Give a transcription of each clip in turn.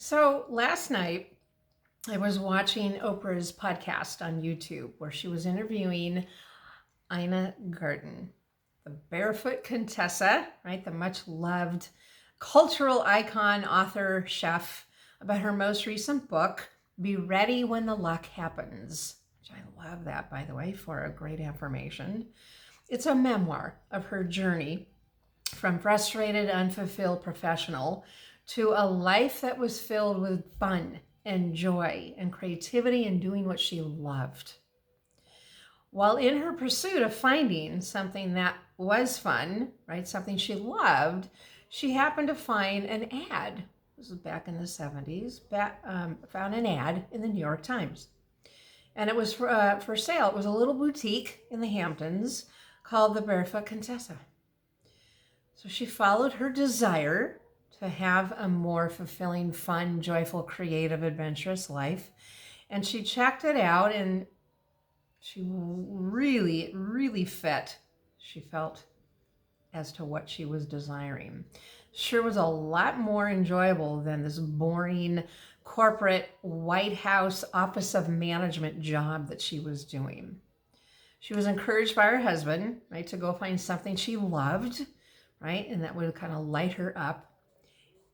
So last night, I was watching Oprah's podcast on YouTube where she was interviewing Ina Garten, the barefoot Contessa, right? The much loved cultural icon, author, chef, about her most recent book, Be Ready When the Luck Happens. Which I love that, by the way, for a great affirmation. It's a memoir of her journey from frustrated, unfulfilled professional to a life that was filled with fun and joy and creativity and doing what she loved. While in her pursuit of finding something that was fun, right, something she loved, she happened to find an ad. This was back in the 70s, found an ad in the New York Times. And it was for sale. It was a little boutique in the Hamptons called the Barefoot Contessa. So she followed her desire to have a more fulfilling, fun, joyful, creative, adventurous life. And she checked it out and she really fit, she felt, as to what she was desiring. Sure was a lot more enjoyable than this boring corporate White House Office of Management job that she was doing. She was encouraged by her husband, right, to go find something she loved, right, and that would kind of light her up.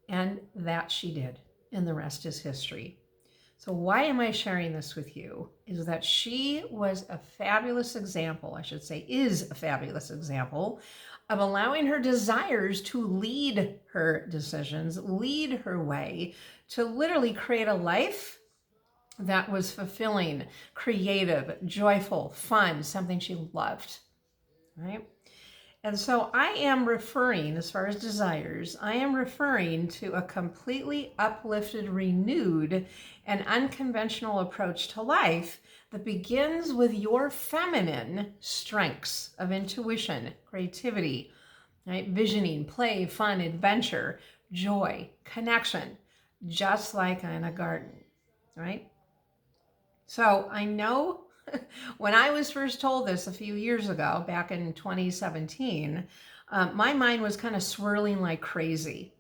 And that she did. And the rest is history. So why am I sharing this with you? Is that she was a fabulous example, I should say, is a fabulous example of allowing her desires to lead her decisions, lead her way to literally create a life that was fulfilling, creative, joyful, fun, something she loved, right? And so I am referring, as far as desires, I am referring to a completely uplifted, renewed, and unconventional approach to life that begins with your feminine strengths of intuition, creativity, right? Visioning, play, fun, adventure, joy, connection, just like Ina Garten, right? So I know when I was first told this a few years ago, back in 2017, my mind was kind of swirling like crazy.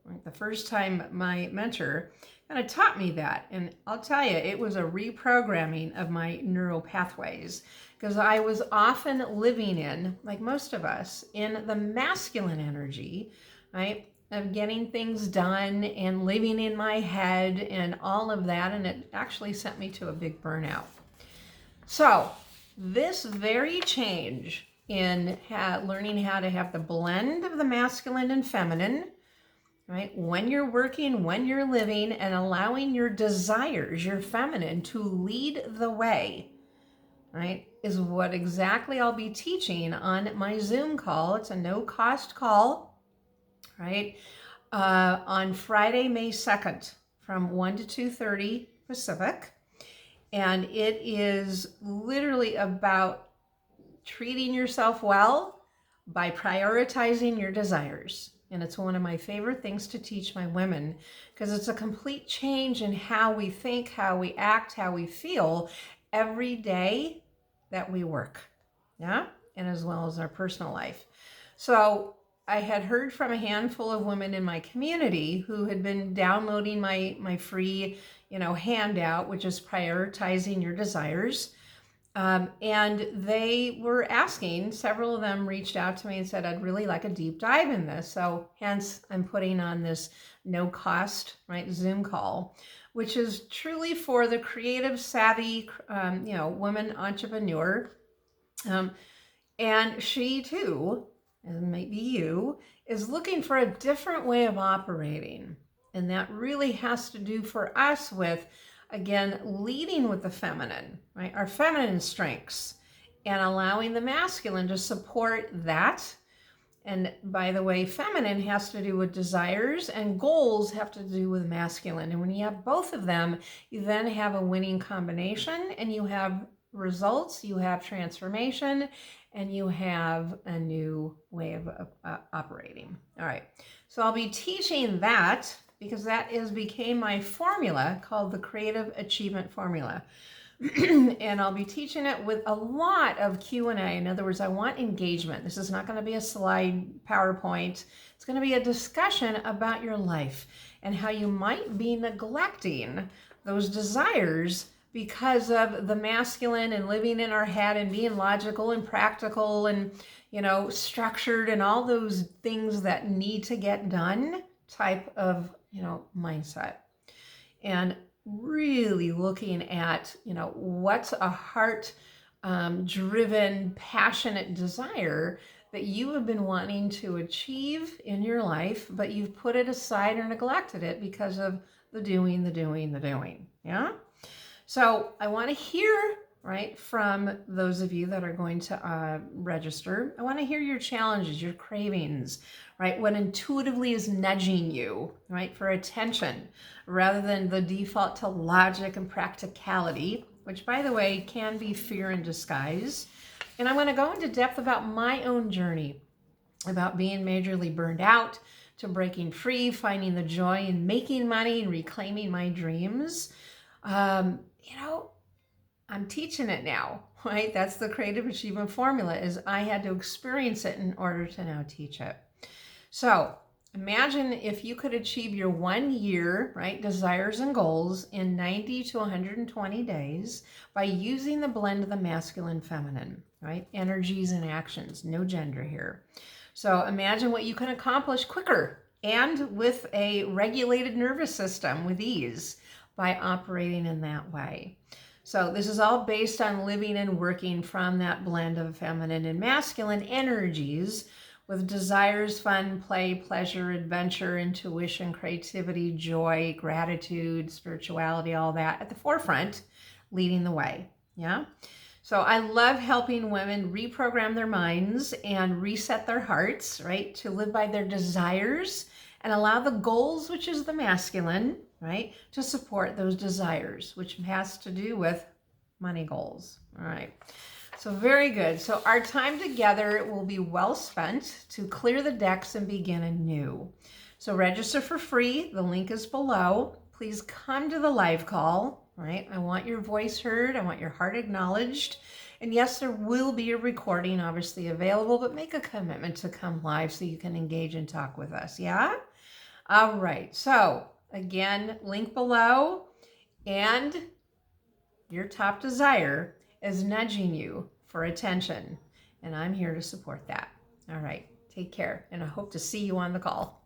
Like the first time my mentor kind of taught me that. And I'll tell you, it was a reprogramming of my neural pathways because I was often living in, like most of us, in the masculine energy, right? Of getting things done and living in my head and all of that. And it actually sent me to a big burnout. So this very change in learning how to have the blend of the masculine and feminine, right? When you're working, when you're living, and allowing your desires, your feminine, to lead the way, right, is what exactly I'll be teaching on my Zoom call. It's a no-cost call, right? On Friday, May 2nd, from 1 to 2:30 Pacific. And it is literally about treating yourself well by prioritizing your desires. And it's one of my favorite things to teach my women because it's a complete change in how we think, how we act, how we feel every day that we work. Yeah? And as well as our personal life. So I had heard from a handful of women in my community who had been downloading my free, handout, which is prioritizing your desires. And they were asking, several of them reached out to me and said, I'd really like a deep dive in this. So hence I'm putting on this no cost, right, Zoom call, which is truly for the creative savvy, woman entrepreneur. And she too, and maybe you, is looking for a different way of operating. And that really has to do for us with, again, leading with the feminine, right? Our feminine strengths and allowing the masculine to support that. And by the way, feminine has to do with desires and goals have to do with masculine. And when you have both of them, you then have a winning combination and you have results, you have transformation, and you have a new way of operating. All right, so I'll be teaching that because that became my formula called the Creative Achievement Formula. And I'll be teaching it with a lot of Q&A. In other words, I want engagement. This is not going to be a slide PowerPoint. It's going to be a discussion about your life and how you might be neglecting those desires because of the masculine and living in our head and being logical and practical and, structured and all those things that need to get done type of, mindset. And really looking at, what's a heart driven, passionate desire that you have been wanting to achieve in your life, but you've put it aside or neglected it because of the doing. Yeah. So I want to hear, right, from those of you that are going to register. I want to hear your challenges, your cravings, right? What intuitively is nudging you, right, for attention rather than the default to logic and practicality, which, by the way, can be fear in disguise. And I'm going to go into depth about my own journey, about being majorly burned out, to breaking free, finding the joy in making money and reclaiming my dreams. I'm teaching it now, right? That's the creative achievement formula, is I had to experience it in order to now teach it. So imagine if you could achieve your 1 year, right, desires and goals in 90 to 120 days by using the blend of the masculine, feminine, right? Energies and actions, no gender here. So imagine what you can accomplish quicker and with a regulated nervous system with ease by operating in that way. So this is all based on living and working from that blend of feminine and masculine energies with desires, fun, play, pleasure, adventure, intuition, creativity, joy, gratitude, spirituality, all that at the forefront, leading the way. Yeah. So I love helping women reprogram their minds and reset their hearts, right, to live by their desires and allow the goals, which is the masculine, right, to support those desires, which has to do with money goals. All right. So very good. So our time together will be well spent to clear the decks and begin anew. So register for free. The link is below. Please come to the live call, right? I want your voice heard. I want your heart acknowledged. And yes, there will be a recording obviously available, but make a commitment to come live so you can engage and talk with us. Yeah? All right. So again, link below, and your top desire is nudging you for attention. And I'm here to support that. All right. Take care. And I hope to see you on the call.